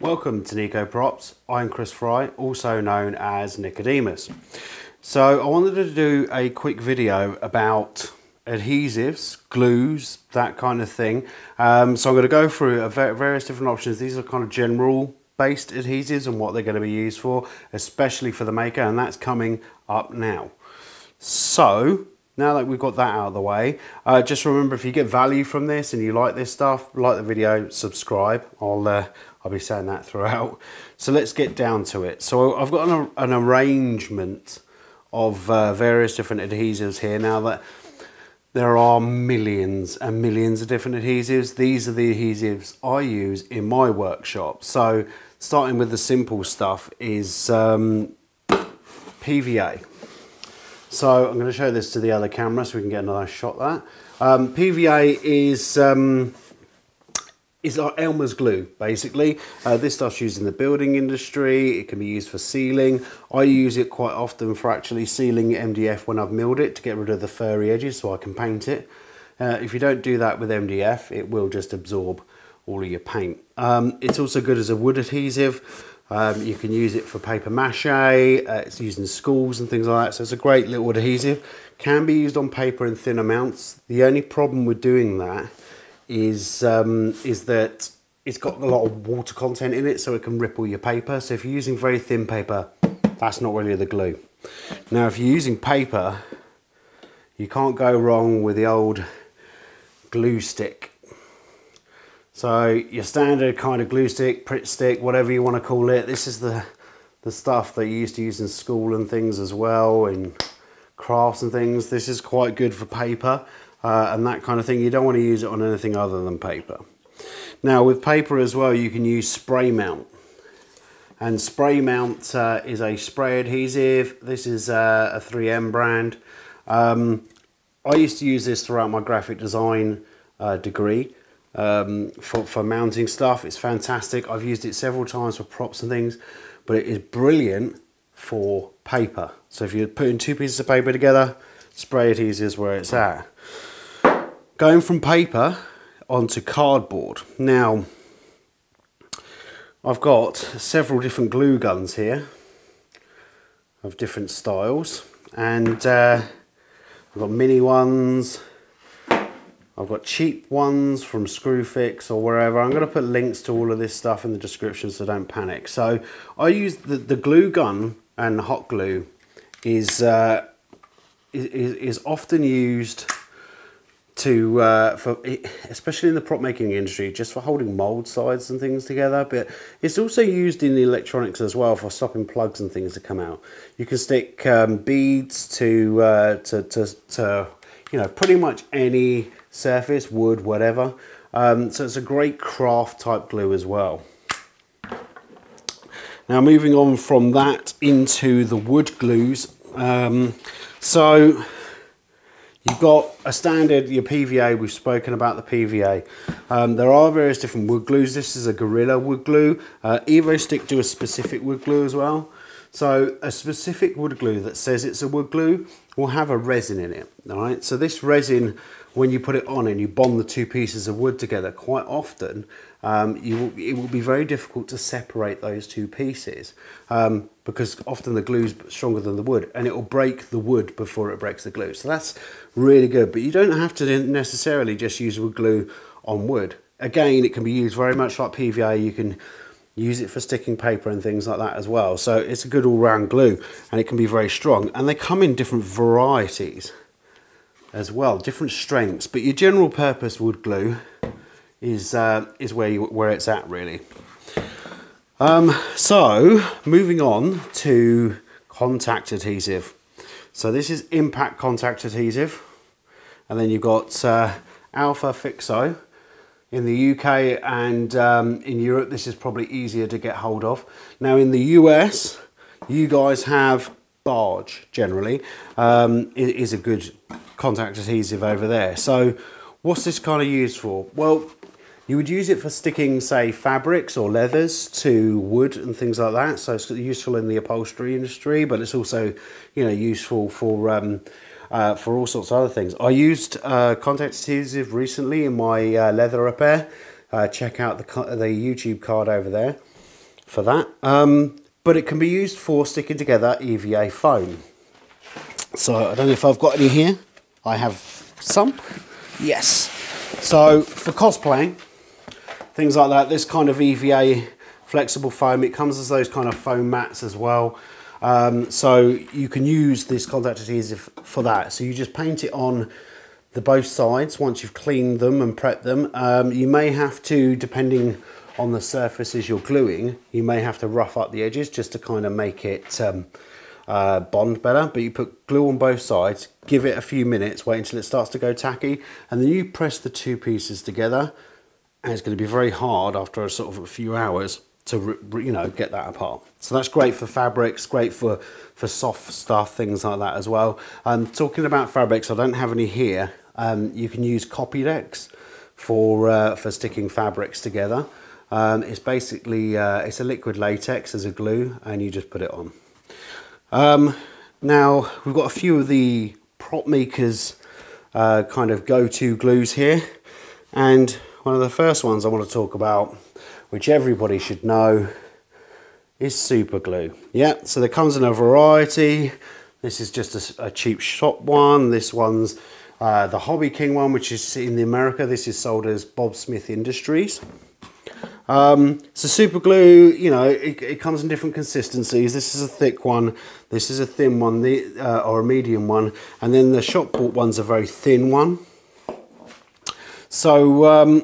Welcome to Nico Props. I'm Chris Fry, also known as Nicodemus. So I wanted to do a quick video about adhesives, glues, that kind of thing. So I'm going to go through various different options. These are kind of general based adhesives and what they're going to be used for, especially for the maker, and that's coming up now. So now that we've got that out of the way, just remember, if you get value from this and you like this stuff, like the video, subscribe. I'll be saying that throughout. So let's get down to it. So I've got an arrangement of various different adhesives here. Now that there are millions and millions of different adhesives, these are the adhesives I use in my workshop. So starting with the simple stuff is PVA. So I'm going to show this to the other camera so we can get another shot at that. PVA is our Elmer's glue, basically. This stuff's used in the building industry. It can be used for sealing. I use it quite often for actually sealing MDF when I've milled it to get rid of the furry edges so I can paint it. If you don't do that with MDF, it will just absorb all of your paint. It's also good as a wood adhesive. You can use it for paper mache. It's used in schools and things like that. So it's a great little adhesive. Can be used on paper in thin amounts. The only problem with doing that is that it's got a lot of water content in it, so it can ripple your paper. So if you're using very thin paper, that's not really the glue. Now if you're using paper, you can't go wrong with the old glue stick. So your standard kind of glue stick, Pritt stick, whatever you want to call it. This is the stuff that you used to use in school and things as well, in crafts and things. This is quite good for paper. And that kind of thing. You don't want to use it on anything other than paper. Now with paper as well, you can use spray mount, and spray mount is a spray adhesive. This is a 3M brand. I used to use this throughout my graphic design degree for mounting stuff. It's fantastic. I've used it several times for props and things, but it is brilliant for paper. So if you're putting two pieces of paper together, spray adhesive is where it's at. Going from paper onto cardboard. Now, I've got several different glue guns here of different styles, and I've got mini ones, I've got cheap ones from Screwfix or wherever. I'm going to put links to all of this stuff in the description, so don't panic. So I use the glue gun, and hot glue is often used to especially in the prop making industry, just for holding mold sides and things together, but it's also used in the electronics as well for stopping plugs and things to come out. You can stick beads to you know, pretty much any surface, wood, whatever. So it's a great craft type glue as well. Now moving on from that into the wood glues. So you've got a standard, your PVA. We've spoken about the PVA. There are various different wood glues. This is a Gorilla wood glue. EvoStick do a specific wood glue as well. So a specific wood glue that says it's a wood glue will have a resin in it. All right. So this resin, when you put it on and you bond the two pieces of wood together, quite often it will be very difficult to separate those two pieces because often the glue's stronger than the wood, and it will break the wood before it breaks the glue. So that's really good, but you don't have to necessarily just use wood glue on wood. Again, it can be used very much like PVA. You can use it for sticking paper and things like that as well. So it's a good all-round glue, and it can be very strong, and they come in different varieties as well, different strengths, but your general purpose wood glue is where it's at, really. So moving on to contact adhesive. So this is impact contact adhesive, and then you've got Alpha Fixo in the UK, and in Europe this is probably easier to get hold of. Now in the US, you guys have Barge generally. It is a good contact adhesive over there. So what's this kind of used for? Well, you would use it for sticking, say, fabrics or leathers to wood and things like that. So it's useful in the upholstery industry, but it's also, you know, useful for all sorts of other things. I used contact adhesive recently in my leather repair. Check out the YouTube card over there. for that. But it can be used for sticking together EVA foam. So I don't know if I've got any here. I have some. Yes. So for cosplaying, things like that, this kind of EVA flexible foam, it comes as those kind of foam mats as well. So you can use this contact adhesive for that. So you just paint it on the both sides once you've cleaned them and prepped them. You may have to, depending on the surfaces you're gluing, you may have to rough up the edges just to kind of make it bond better. But you put glue on both sides, give it a few minutes, wait until it starts to go tacky, and then you press the two pieces together, and it's going to be very hard after a sort of a few hours to, you know, get that apart. So that's great for fabrics, great for soft stuff, things like that as well. Talking about fabrics, I don't have any here. You can use Copydex for sticking fabrics together. It's basically it's a liquid latex as a glue, and you just put it on. Now we've got a few of the prop makers kind of go-to glues here, and one of the first ones I want to talk about, which everybody should know, is super glue. Yeah, so there comes in a variety. This is just a cheap shop one. This one's the Hobbyking one, which is in America. This is sold as Bob Smith Industries. So super glue, you know, it comes in different consistencies. This is a thick one, this is a thin one, or a medium one, and then the shop bought one's a very thin one. So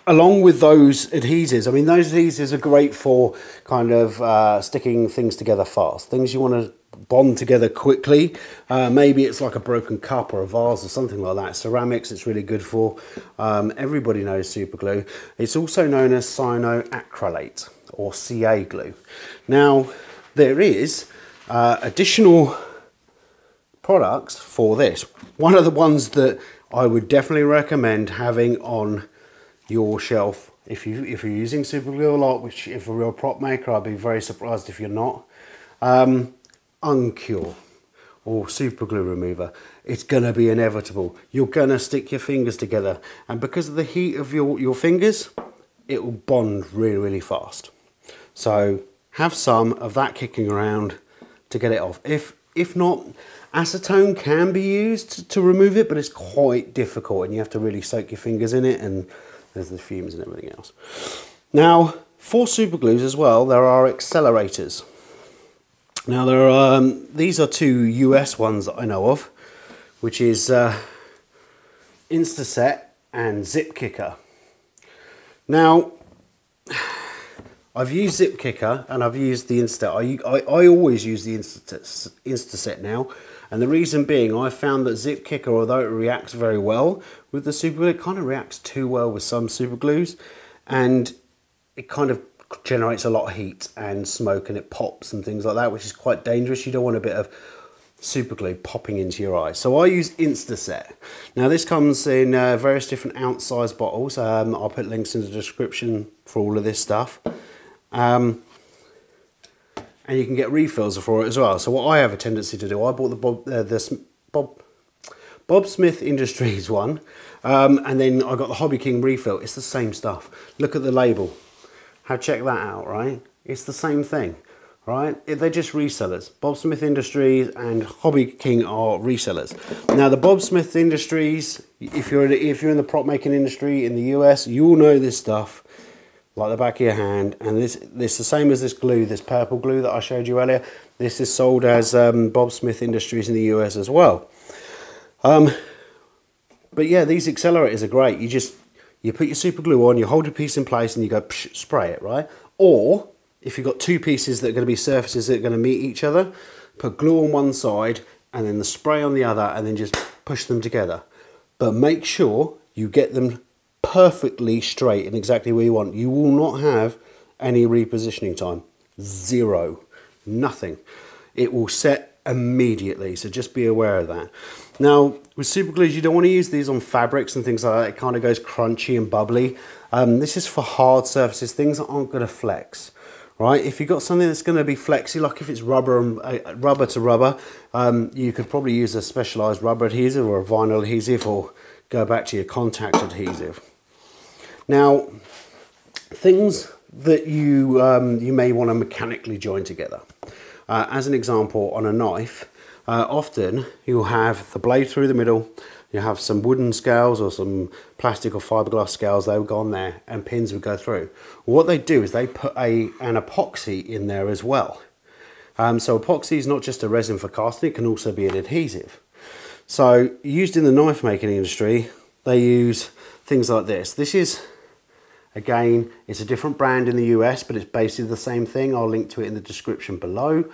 along with those adhesives, I mean, those adhesives are great for kind of sticking things together fast, things you want to bond together quickly. Maybe it's like a broken cup or a vase or something like that. Ceramics it's really good for. Everybody knows super glue. It's also known as cyanoacrylate or CA glue. Now there is additional products for this. One of the ones that I would definitely recommend having on your shelf if you're using super glue a lot, which if a real prop maker, I'd be very surprised if you're not. Uncure or super glue remover. It's gonna be inevitable. You're gonna stick your fingers together, and because of the heat of your fingers, it will bond really, really fast. So have some of that kicking around to get it off. If not, acetone can be used to remove it, but it's quite difficult, and you have to really soak your fingers in it, and there's the fumes and everything else. Now, for super glues as well, there are accelerators. Now there are these are two US ones that I know of, which is Insta-Set and Zip Kicker. Now I've used Zip Kicker and I've used the I always use the Insta-Set now, and the reason being, I found that Zip Kicker, although it reacts very well with the super glue, it kind of reacts too well with some super glues, and it kind of generates a lot of heat and smoke, and it pops and things like that, which is quite dangerous. You don't want a bit of super glue popping into your eyes. So I use Insta-Set. Now this comes in various different ounce size bottles. I'll put links in the description for all of this stuff. And you can get refills for it as well. So what I have a tendency to do, I bought the Bob Smith Industries one, and then I got the Hobbyking refill. It's the same stuff. Look at the label. Check that out, right? It's the same thing, right? They're just resellers. Bob Smith Industries and Hobbyking are resellers. Now the Bob Smith Industries, if you're in the prop making industry in the US, you'll know this stuff like the back of your hand. And this the same as this glue, this purple glue that I showed you earlier. This is sold as Bob Smith Industries in the US as well. But yeah, these accelerators are great. You put your super glue on, you hold your piece in place, and you go psh, spray it, right? Or if you've got two pieces that are going to be surfaces that are going to meet each other, put glue on one side and then the spray on the other, and then just push them together. But make sure you get them perfectly straight and exactly where you want. You will not have any repositioning time. Zero. Nothing. It will set immediately, so just be aware of that. Now with super glues, you don't want to use these on fabrics and things like that. It kind of goes crunchy and bubbly. This is for hard surfaces, things that aren't going to flex, right? If you've got something that's going to be flexy, like if it's rubber and rubber to rubber, you could probably use a specialized rubber adhesive or a vinyl adhesive, or go back to your contact adhesive. Now things that you you may want to mechanically join together. As an example, on a knife, often you'll have the blade through the middle, you have some wooden scales or some plastic or fiberglass scales, they would go on there and pins would go through. What they do is they put an epoxy in there as well. So epoxy is not just a resin for casting, it can also be an adhesive. So used in the knife making industry, they use things like this. This is, again, it's a different brand in the US, but it's basically the same thing. I'll link to it in the description below.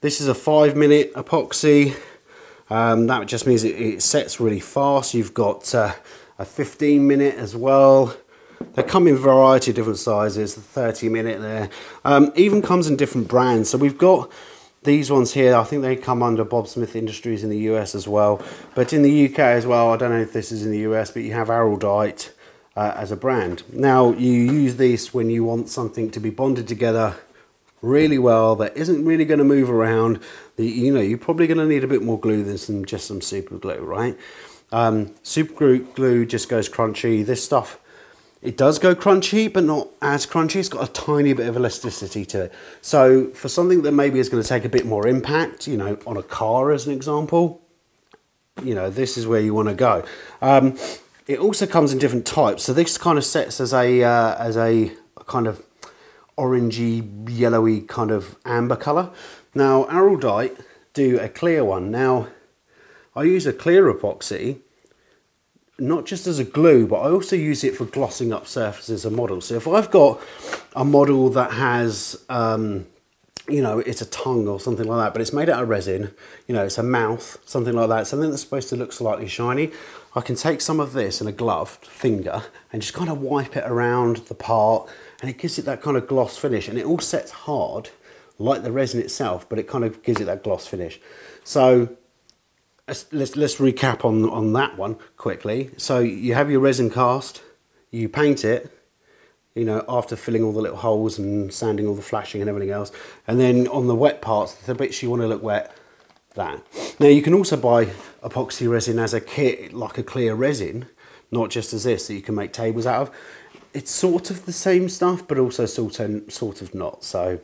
This is a 5-minute epoxy. That just means it sets really fast. You've got a 15-minute as well. They come in a variety of different sizes, the 30-minute there. Even comes in different brands. So we've got these ones here. I think they come under Bob Smith Industries in the US as well. But in the UK as well, I don't know if this is in the US, but you have Araldite as a brand. Now, you use this when you want something to be bonded together really well, that isn't really going to move around. You know, you're probably going to need a bit more glue than just some super glue, right? Super glue just goes crunchy. This stuff, it does go crunchy, but not as crunchy. It's got a tiny bit of elasticity to it. So for something that maybe is going to take a bit more impact, you know, on a car as an example, you know, this is where you want to go. It also comes in different types. So this kind of sets as a kind of orangey, yellowy kind of amber colour. Now, Araldite do a clear one. Now, I use a clear epoxy, not just as a glue, but I also use it for glossing up surfaces of models. So if I've got a model that has, you know, it's a tongue or something like that, but it's made out of resin, you know, it's a mouth, something like that, something that's supposed to look slightly shiny, I can take some of this in a gloved finger and just kind of wipe it around the part, and it gives it that kind of gloss finish, and it all sets hard like the resin itself, but it kind of gives it that gloss finish. So let's recap on that one quickly. So you have your resin cast, you paint it, you know, after filling all the little holes and sanding all the flashing and everything else, and then on the wet parts, the bits you want to look wet, that. Now you can also buy epoxy resin as a kit, like a clear resin, not just as this that you can make tables out of. It's sort of the same stuff, but also sort of not, so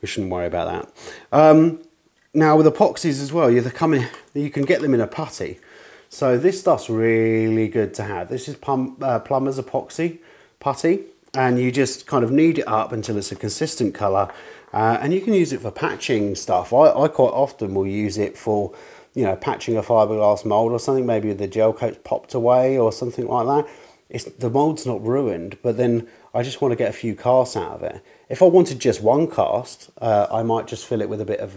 we shouldn't worry about that. Now with epoxies as well, you can get them in a putty. So this stuff's really good to have. This is Plumber's epoxy putty, and you just kind of knead it up until it's a consistent colour, and you can use it for patching stuff. I quite often will use it for, you know, patching a fiberglass mould or something, maybe the gel coat's popped away or something like that. The mould's not ruined, but then I just want to get a few casts out of it. If I wanted just one cast, I might just fill it with a bit of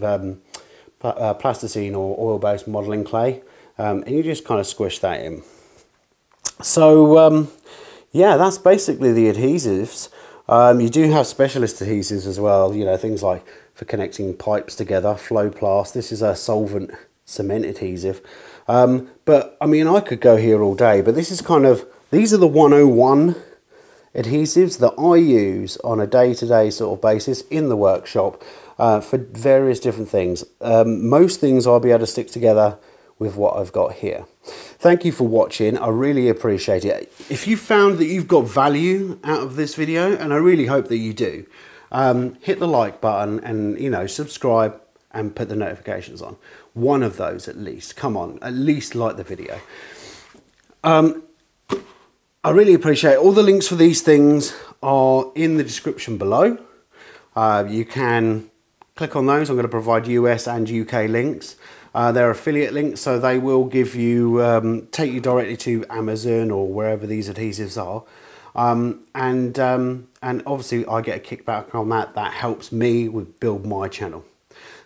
plasticine or oil-based modelling clay, and you just kind of squish that in. So yeah, that's basically the adhesives. You do have specialist adhesives as well, you know, things like for connecting pipes together, Flowplast. This is a solvent cement adhesive. But I mean, I could go here all day, but this is kind of, these are the 101 adhesives that I use on a day-to-day sort of basis in the workshop for various different things. Most things I'll be able to stick together with what I've got here. Thank you for watching. I really appreciate it. If you found that you've got value out of this video, and I really hope that you do, hit the like button and, you know, subscribe and put the notifications on. One of those at least. Come on, at least like the video. I really appreciate it. All the links for these things are in the description below. You can click on those. I'm going to provide US and UK links. They're affiliate links, so they will give you, take you directly to Amazon or wherever these adhesives are. And obviously I get a kickback on that. That helps me build my channel.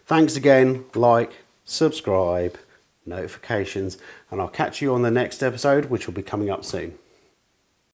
Thanks again. Like, subscribe, notifications, and I'll catch you on the next episode, which will be coming up soon.